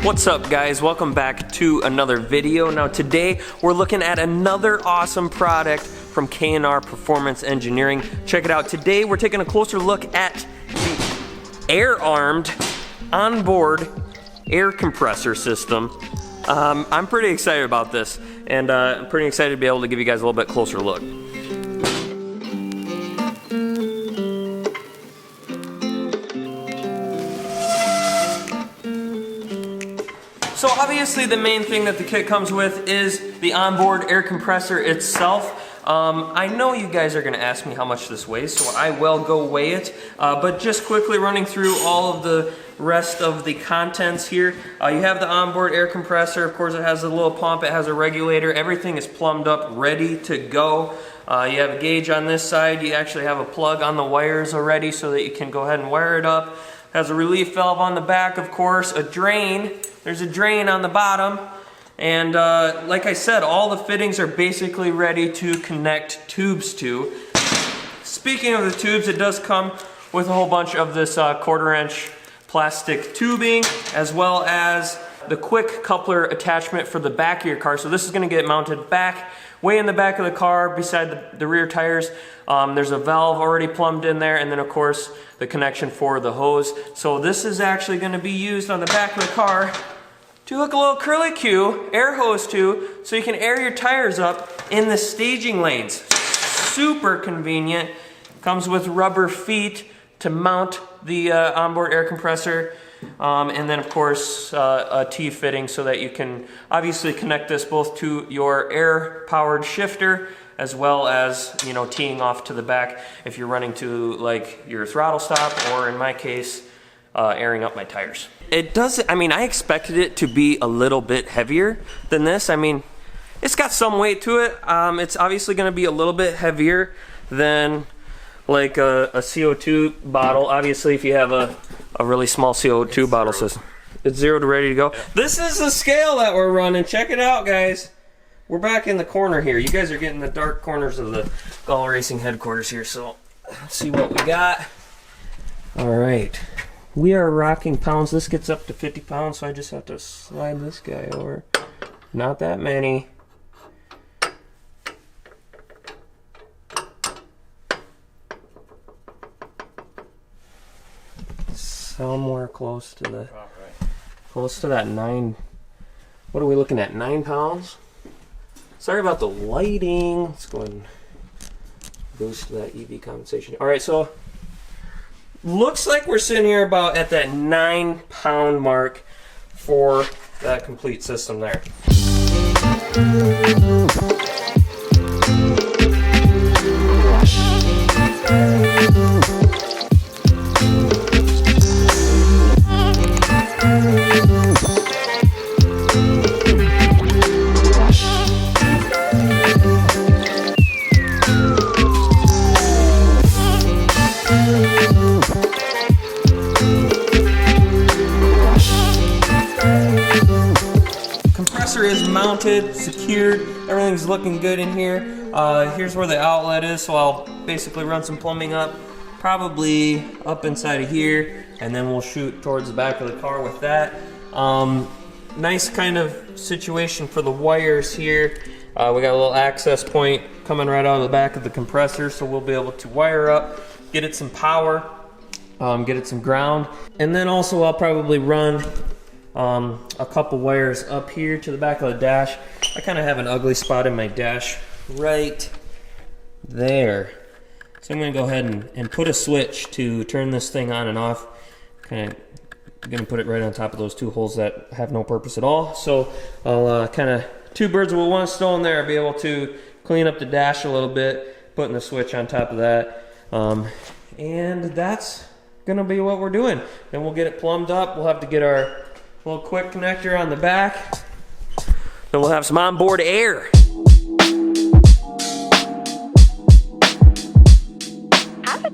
What's up, guys? Welcome back to another video. Now today we're looking at another awesome product from K&R Performance Engineering. Check it out. Today we're taking a closer look at the air-armed onboard air compressor system. I'm pretty excited about this, and I'm pretty excited to be able to give you guys a little bit closer look. So obviously the main thing that the kit comes with is the onboard air compressor itself. I know you guys are going to ask me how much this weighs, so I will go weigh it. But just quickly running through all of the rest of the contents here. You have the onboard air compressor. Of course, it has a little pump. It has a regulator. Everything is plumbed up, ready to go. You have a gauge on this side. You actually have a plug on the wires already so that you can go ahead and wire it up. It has a relief valve on the back, of course, a drain. There's a drain on the bottom, and like I said, all the fittings are basically ready to connect tubes to. Speaking of the tubes, it does come with a whole bunch of this 1/4 inch plastic tubing, as well as the quick coupler attachment for the back of your car. So this is going to get mounted back, way in the back of the car beside the rear tires. There's a valve already plumbed in there, and then of course the connection for the hose. So this is actually going to be used on the back of the car to hook a little curlicue air hose to, so you can air your tires up in the staging lanes. Super convenient. Comes with rubber feet to mount the onboard air compressor, and then of course a T-fitting so that you can obviously connect this both to your air-powered shifter as well as, you know, teeing off to the back if you're running to like your throttle stop, or in my case, airing up my tires. It does, I mean, I expected it to be a little bit heavier than this. I mean, it's got some weight to it. It's obviously going to be a little bit heavier than like a CO2 bottle. Obviously, if you have a really small CO2 bottle system. It's 0 to ready to go. Yeah. This is the scale that we're running. Check it out, guys. We're back in the corner here. You guys are getting the dark corners of the Gall Racing headquarters here, so let's see what we got. All right. We are rocking pounds. This gets up to 50 pounds, so I just have to slide this guy over. Not that many. Somewhere close to the, close to that 9. What are we looking at? 9 pounds? Sorry about the lighting. Let's go ahead and boost that EV compensation. All right, so looks like we're sitting here about at that 9-pound mark for that complete system there. Compressor is mounted, secured, everything's looking good in here. Here's where the outlet is, so I'll basically run some plumbing up, probably up inside of here, and then we'll shoot towards the back of the car with that. Nice kind of situation for the wires here. We got a little access point coming right out of the back of the compressor, so we'll be able to wire up, get it some power, get it some ground, and then also I'll probably run a couple wires up here to the back of the dash. I kind of have an ugly spot in my dash right there. So I'm going to go ahead and put a switch to turn this thing on and off. Kind of going to put it right on top of those 2 holes that have no purpose at all. So I'll kind of 2 birds with 1 stone there. I'll be able to clean up the dash a little bit, putting the switch on top of that. And that's going to be what we're doing. Then we'll get it plumbed up. We'll have to get our little quick connector on the back. Then we'll have some onboard air. Have it.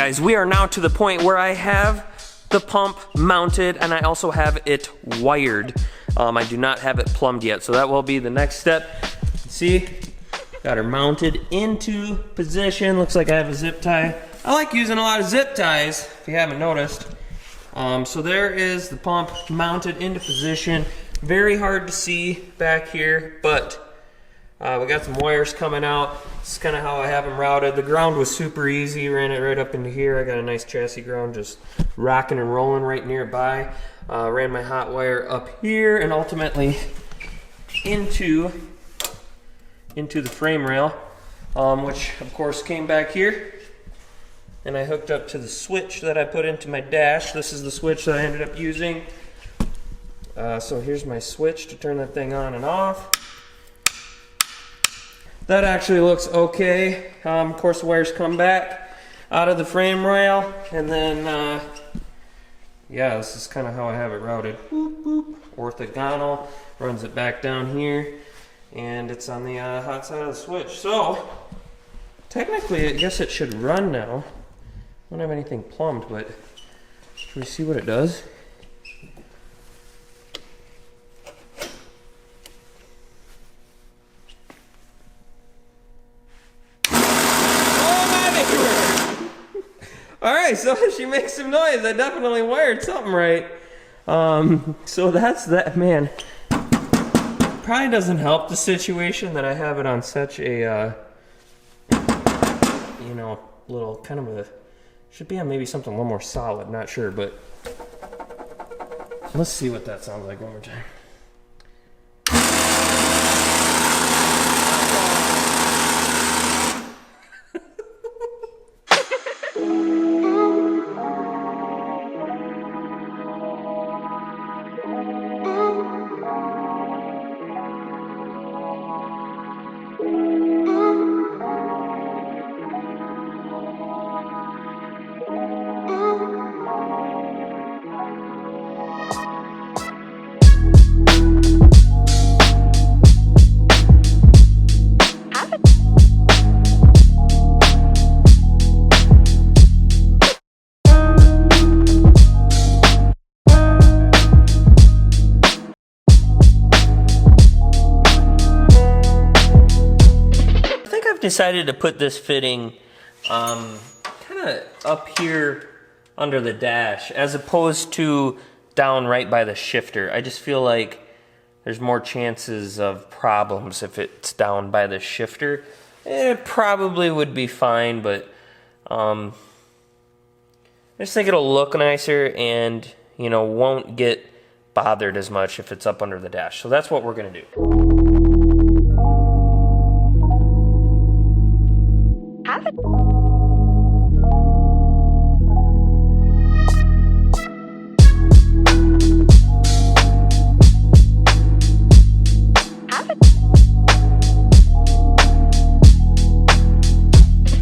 guys, we are now to the point where I have the pump mounted and I also have it wired. I do not have it plumbed yet, so that will be the next step. See, got her mounted into position. Looks like I have a zip tie. I like using a lot of zip ties, if you haven't noticed. So there is the pump mounted into position. Very hard to see back here, but we got some wires coming out. This is kind of how I have them routed. The ground was super easy, ran it right up into here. I got a nice chassis ground just rocking and rolling right nearby. Ran my hot wire up here and ultimately into the frame rail, which of course came back here. And I hooked up to the switch that I put into my dash. This is the switch that I ended up using. So here's my switch to turn that thing on and off. That actually looks okay. Of course, the wires come back out of the frame rail, and then, yeah, this is kind of how I have it routed. Boop, boop. Orthogonal, runs it back down here, and it's on the hot side of the switch. So, technically, I guess it should run now. I don't have anything plumbed, but should we see what it does? Alright, so she makes some noise. I definitely wired something right. So that's that, man. Probably doesn't help the situation that I have it on such a, you know, little kind of a, should be on maybe something a little more solid, not sure, but let's see what that sounds like one more time. Decided to put this fitting kind of up here under the dash as opposed to down right by the shifter. I just feel like there's more chances of problems if it's down by the shifter. It probably would be fine, but I just think it'll look nicer and, you know, won't get bothered as much if it's up under the dash. So that's what we're gonna do.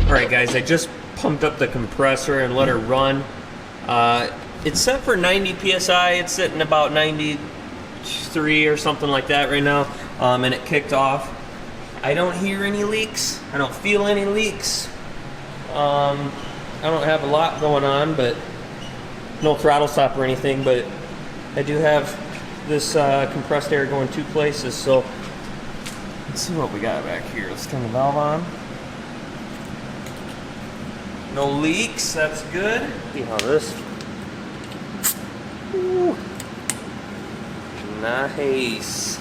Alright guys, I just pumped up the compressor and let her run. It's set for 90 PSI, it's sitting about 93 or something like that right now, and it kicked off. I don't hear any leaks, I don't feel any leaks. I don't have a lot going on, but no throttle stop or anything, but I do have this compressed air going two places, so let's see what we got back here. Let's turn the valve on. No leaks, that's good. See how this. Ooh. Nice.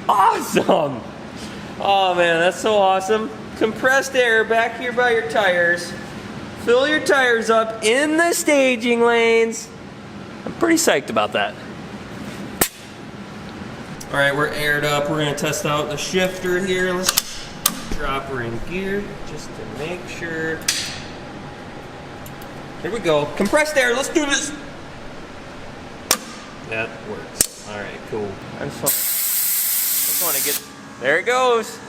Awesome! Oh man, that's so awesome. Compressed air back here by your tires. Fill your tires up in the staging lanes. I'm pretty psyched about that. Alright, we're aired up. We're gonna test out the shifter here. Let's drop her in gear just to make sure. Here we go. Compressed air, let's do this! That works. Alright, cool. I just want to get, there it goes.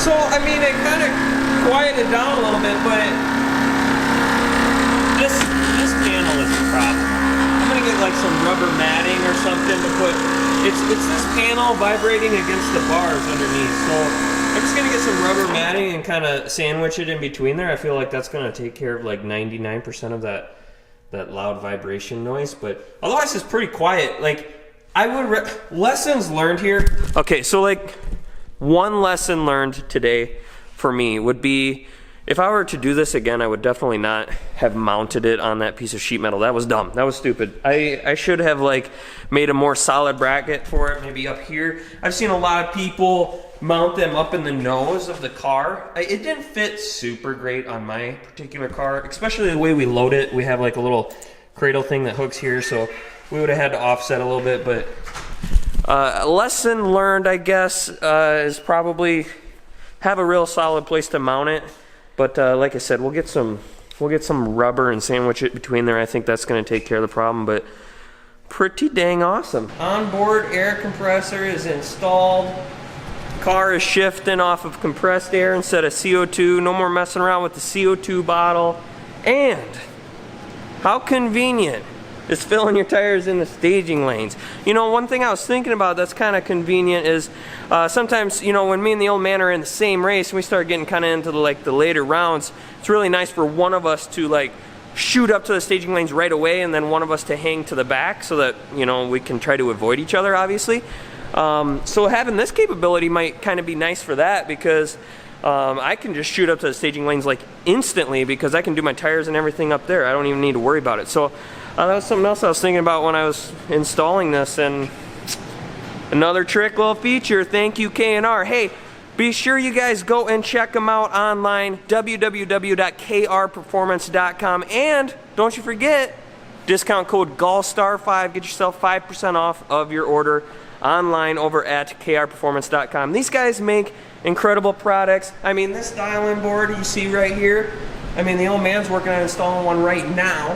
So, I mean, it kind of quieted down a little bit, but like some rubber matting or something to put. It's this panel vibrating against the bars underneath. So I'm just gonna get some rubber matting and kind of sandwich it in between there. I feel like that's gonna take care of like 99% of that loud vibration noise. But otherwise, it's pretty quiet. Like I would lessons learned here. Okay, so like one lesson learned today for me would be, if I were to do this again, I would definitely not have mounted it on that piece of sheet metal. That was dumb. That was stupid. I should have like made a more solid bracket for it, maybe up here. I've seen a lot of people mount them up in the nose of the car. It didn't fit super great on my particular car, especially the way we load it. We have like a little cradle thing that hooks here, so we would have had to offset a little bit. But a lesson learned, I guess, is probably have a real solid place to mount it. But like I said, we'll get some rubber and sandwich it between there. I think that's going to take care of the problem. But pretty dang awesome. Onboard air compressor is installed. Car is shifting off of compressed air instead of CO2. No more messing around with the CO2 bottle. And how convenient is filling your tires in the staging lanes. You know, one thing I was thinking about that's kind of convenient is sometimes, you know, when me and the old man are in the same race and we start getting kind of into the later rounds, it's really nice for one of us to like shoot up to the staging lanes right away and then one of us to hang to the back so that, you know, we can try to avoid each other, obviously. So having this capability might kind of be nice for that, because I can just shoot up to the staging lanes like instantly because I can do my tires and everything up there. I don't even need to worry about it. So that was something else I was thinking about when I was installing this. And another trick, little feature, thank you K&R. Hey, be sure you guys go and check them out online, www.krperformance.com. And don't you forget, discount code GallStar5, get yourself 5% off of your order online over at krperformance.com. These guys make incredible products. I mean, this dial-in board you see right here, I mean, the old man's working on installing one right now.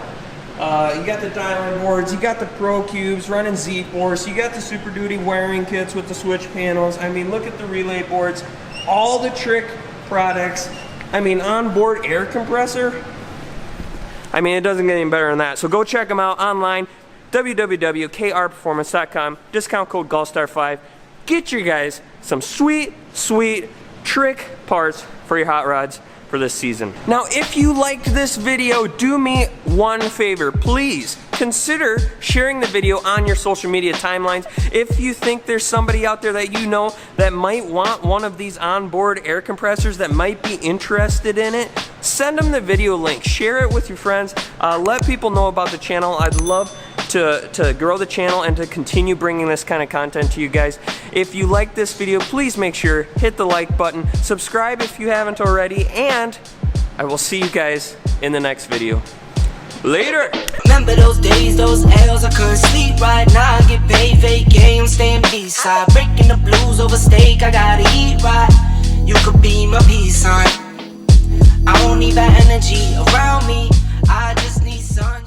You got the dial-in boards, you got the Pro Cubes running Z-Force, you got the Super Duty wiring kits with the switch panels. I mean, look at the relay boards, all the trick products. I mean, onboard air compressor. I mean, it doesn't get any better than that. So go check them out online, www.krperformance.com, discount code GallStar5. Get you guys some sweet, sweet trick parts for your hot rods for this season. Now, if you liked this video, do me one favor, please consider sharing the video on your social media timelines. If you think there's somebody out there that you know that might want one of these onboard air compressors, that might be interested in it, send them the video link, share it with your friends, let people know about the channel. I'd love to grow the channel and to continue bringing this kind of content to you guys. If you like this video, please make sure hit the like button, subscribe if you haven't already, and I will see you guys in the next video. Later. Remember those days, those L's, I couldn't sleep right now. I get paid, fake game, staying B-side, breaking the blues over steak. I gotta eat right. You could be my peace sign. I don't need that energy around me. I just need sun.